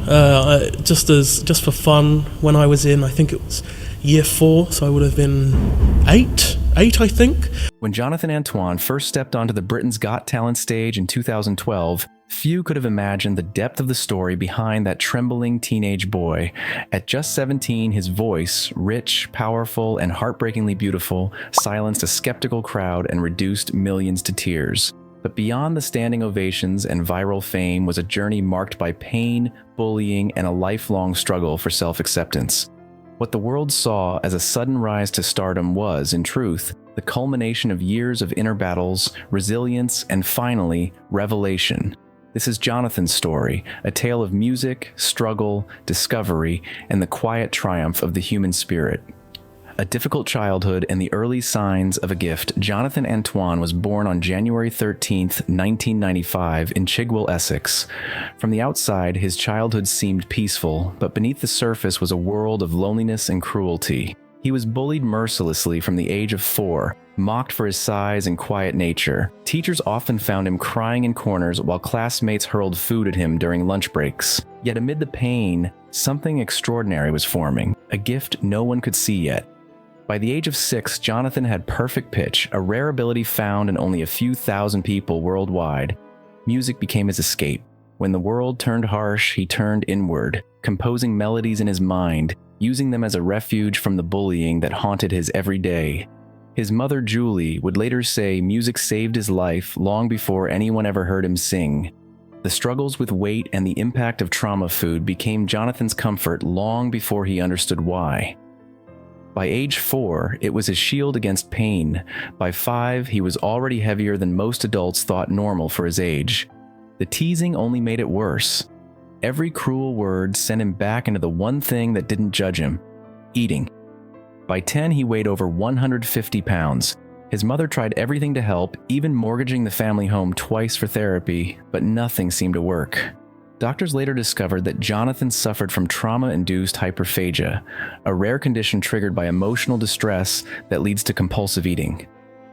just for fun. When I was in, I think it was year 4, so I would have been 8, I think. When Jonathan Antoine first stepped onto the Britain's Got Talent stage in 2012, few could have imagined the depth of the story behind that trembling teenage boy. At just 17, his voice, rich, powerful, and heartbreakingly beautiful, silenced a skeptical crowd and reduced millions to tears. But beyond the standing ovations and viral fame was a journey marked by pain, bullying, and a lifelong struggle for self-acceptance. What the world saw as a sudden rise to stardom was, in truth, the culmination of years of inner battles, resilience, and finally, revelation. This is Jonathan's story, a tale of music, struggle, discovery, and the quiet triumph of the human spirit. A difficult childhood and the early signs of a gift, Jonathan Antoine was born on January 13, 1995, in Chigwell, Essex. From the outside, his childhood seemed peaceful, but beneath the surface was a world of loneliness and cruelty. He was bullied mercilessly from the age of 4, mocked for his size and quiet nature. Teachers often found him crying in corners while classmates hurled food at him during lunch breaks. Yet amid the pain, something extraordinary was forming, a gift no one could see yet. By the age of 6, Jonathan had perfect pitch, a rare ability found in only a few thousand people worldwide. Music became his escape. When the world turned harsh, he turned inward, composing melodies in his mind, using them as a refuge from the bullying that haunted his every day. His mother, Julie, would later say music saved his life long before anyone ever heard him sing. The struggles with weight and the impact of trauma food became Jonathan's comfort long before he understood why. By age 4, it was his shield against pain. By 5, he was already heavier than most adults thought normal for his age. The teasing only made it worse. Every cruel word sent him back into the one thing that didn't judge him: eating. By 10, he weighed over 150 pounds. His mother tried everything to help, even mortgaging the family home twice for therapy, but nothing seemed to work. Doctors later discovered that Jonathan suffered from trauma-induced hyperphagia, a rare condition triggered by emotional distress that leads to compulsive eating.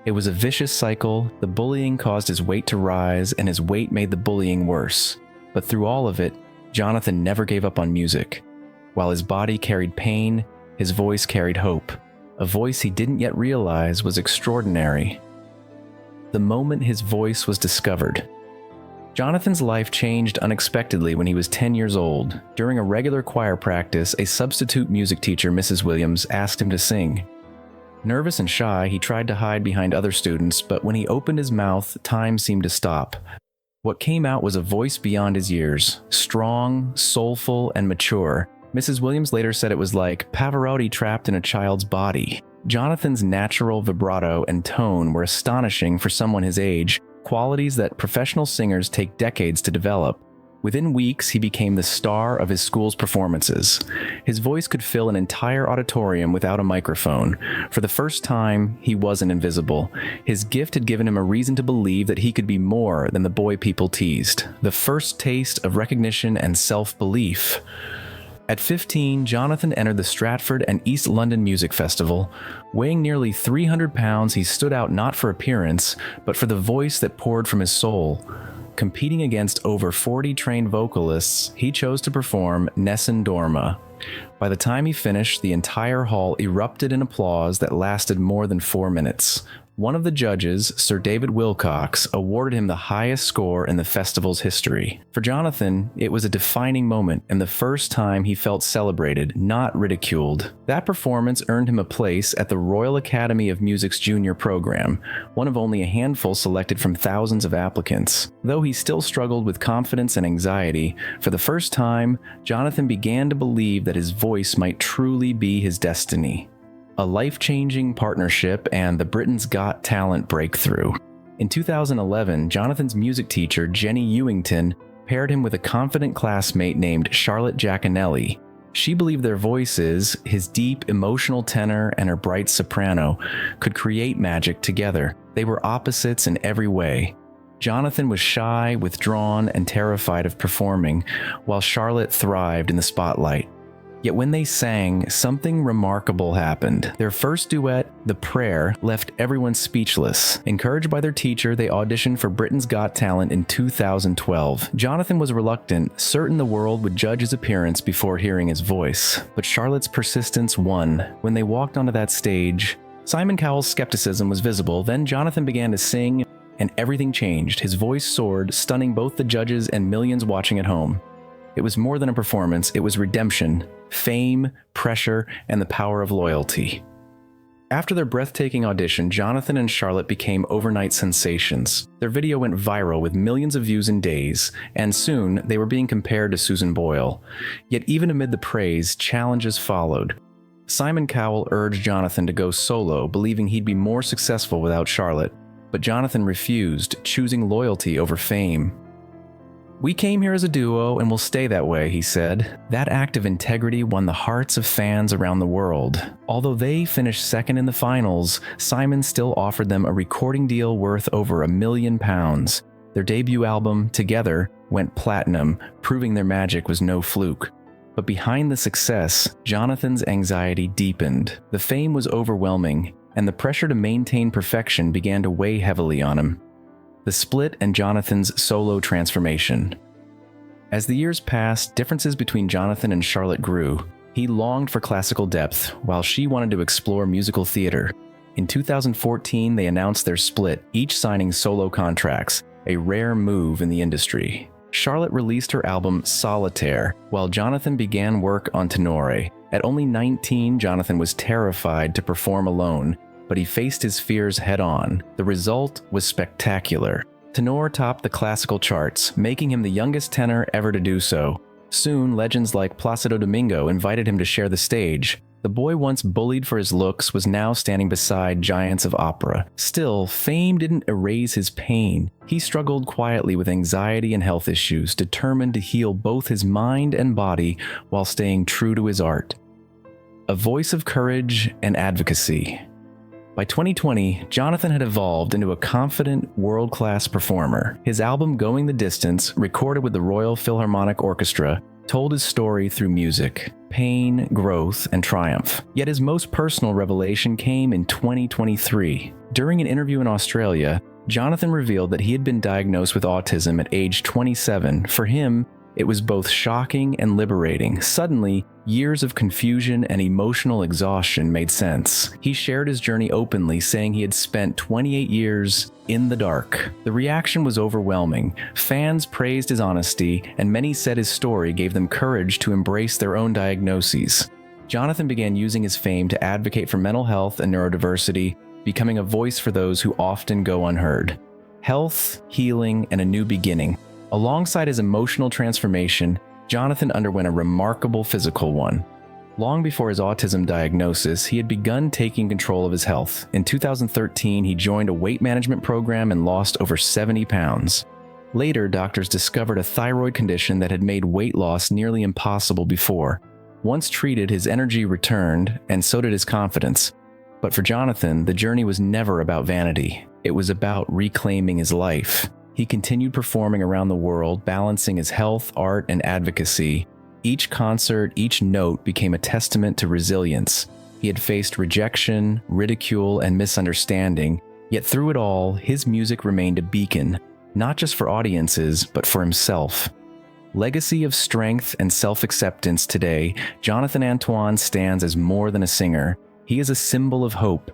It was a vicious cycle. The bullying caused his weight to rise, and his weight made the bullying worse. But through all of it, Jonathan never gave up on music. While his body carried pain, his voice carried hope, a voice he didn't yet realize was extraordinary. The moment his voice was discovered. Jonathan's life changed unexpectedly when he was 10 years old. During a regular choir practice, a substitute music teacher, Mrs. Williams, asked him to sing. Nervous and shy, he tried to hide behind other students, but when he opened his mouth, time seemed to stop. What came out was a voice beyond his years, strong, soulful, and mature. Mrs. Williams later said it was like Pavarotti trapped in a child's body. Jonathan's natural vibrato and tone were astonishing for someone his age, qualities that professional singers take decades to develop. Within weeks, he became the star of his school's performances. His voice could fill an entire auditorium without a microphone. For the first time, he wasn't invisible. His gift had given him a reason to believe that he could be more than the boy people teased. The first taste of recognition and self-belief. At 15, Jonathan entered the Stratford and East London Music Festival. Weighing nearly 300 pounds, he stood out not for appearance, but for the voice that poured from his soul. Competing against over 40 trained vocalists, he chose to perform Nessun Dorma. By the time he finished, the entire hall erupted in applause that lasted more than 4 minutes. One of the judges, Sir David Wilcox, awarded him the highest score in the festival's history. For Jonathan, it was a defining moment and the first time he felt celebrated, not ridiculed. That performance earned him a place at the Royal Academy of Music's junior program, one of only a handful selected from thousands of applicants. Though he still struggled with confidence and anxiety, for the first time, Jonathan began to believe that his voice might truly be his destiny. A life-changing partnership and the Britain's Got Talent breakthrough. In 2011, Jonathan's music teacher, Jenny Ewington, paired him with a confident classmate named Charlotte Giaconelli. She believed their voices, his deep, emotional tenor and her bright soprano, could create magic together. They were opposites in every way. Jonathan was shy, withdrawn, and terrified of performing, while Charlotte thrived in the spotlight. Yet when they sang, something remarkable happened. Their first duet, The Prayer, left everyone speechless. Encouraged by their teacher, they auditioned for Britain's Got Talent in 2012. Jonathan was reluctant, certain the world would judge his appearance before hearing his voice. But Charlotte's persistence won. When they walked onto that stage, Simon Cowell's skepticism was visible. Then Jonathan began to sing, and everything changed. His voice soared, stunning both the judges and millions watching at home. It was more than a performance, it was redemption, fame, pressure, and the power of loyalty. After their breathtaking audition, Jonathan and Charlotte became overnight sensations. Their video went viral with millions of views in days, and soon they were being compared to Susan Boyle. Yet even amid the praise, challenges followed. Simon Cowell urged Jonathan to go solo, believing he'd be more successful without Charlotte, but Jonathan refused, choosing loyalty over fame. "We came here as a duo and will stay that way," he said. That act of integrity won the hearts of fans around the world. Although they finished second in the finals, Simon still offered them a recording deal worth over £1 million. Their debut album, Together, went platinum, proving their magic was no fluke. But behind the success, Jonathan's anxiety deepened. The fame was overwhelming, and the pressure to maintain perfection began to weigh heavily on him. The split and Jonathan's solo transformation. As the years passed, differences between Jonathan and Charlotte grew. He longed for classical depth, while she wanted to explore musical theater. In 2014, they announced their split, each signing solo contracts, a rare move in the industry. Charlotte released her album Solitaire, while Jonathan began work on Tenore. At only 19, Jonathan was terrified to perform alone, but he faced his fears head-on. The result was spectacular. Tenor topped the classical charts, making him the youngest tenor ever to do so. Soon, legends like Placido Domingo invited him to share the stage. The boy once bullied for his looks was now standing beside giants of opera. Still, fame didn't erase his pain. He struggled quietly with anxiety and health issues, determined to heal both his mind and body while staying true to his art. A voice of courage and advocacy. By 2020, Jonathan had evolved into a confident, world-class performer. His album Going the Distance, recorded with the Royal Philharmonic Orchestra, told his story through music, pain, growth, and triumph. Yet his most personal revelation came in 2023. During an interview in Australia, Jonathan revealed that he had been diagnosed with autism at age 27. For him, it was both shocking and liberating. Suddenly, years of confusion and emotional exhaustion made sense. He shared his journey openly, saying he had spent 28 years in the dark. The reaction was overwhelming. Fans praised his honesty, and many said his story gave them courage to embrace their own diagnoses. Jonathan began using his fame to advocate for mental health and neurodiversity, becoming a voice for those who often go unheard. Health, healing, and a new beginning. Alongside his emotional transformation, Jonathan underwent a remarkable physical one. Long before his autism diagnosis, he had begun taking control of his health. In 2013, he joined a weight management program and lost over 70 pounds. Later, doctors discovered a thyroid condition that had made weight loss nearly impossible before. Once treated, his energy returned, and so did his confidence. But for Jonathan, the journey was never about vanity. It was about reclaiming his life. He continued performing around the world, balancing his health, art, and advocacy. Each concert, each note became a testament to resilience. He had faced rejection, ridicule, and misunderstanding, yet through it all, his music remained a beacon, not just for audiences, but for himself. Legacy of strength and self-acceptance today, Jonathan Antoine stands as more than a singer. He is a symbol of hope.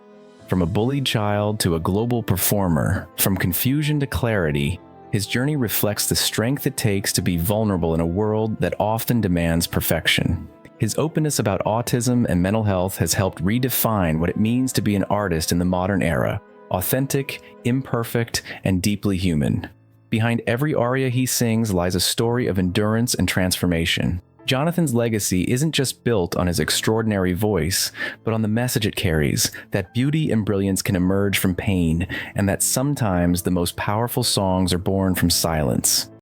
From a bullied child to a global performer, from confusion to clarity, his journey reflects the strength it takes to be vulnerable in a world that often demands perfection. His openness about autism and mental health has helped redefine what it means to be an artist in the modern era: authentic, imperfect, and deeply human. Behind every aria he sings lies a story of endurance and transformation. Jonathan's legacy isn't just built on his extraordinary voice, but on the message it carries, that beauty and brilliance can emerge from pain, and that sometimes the most powerful songs are born from silence.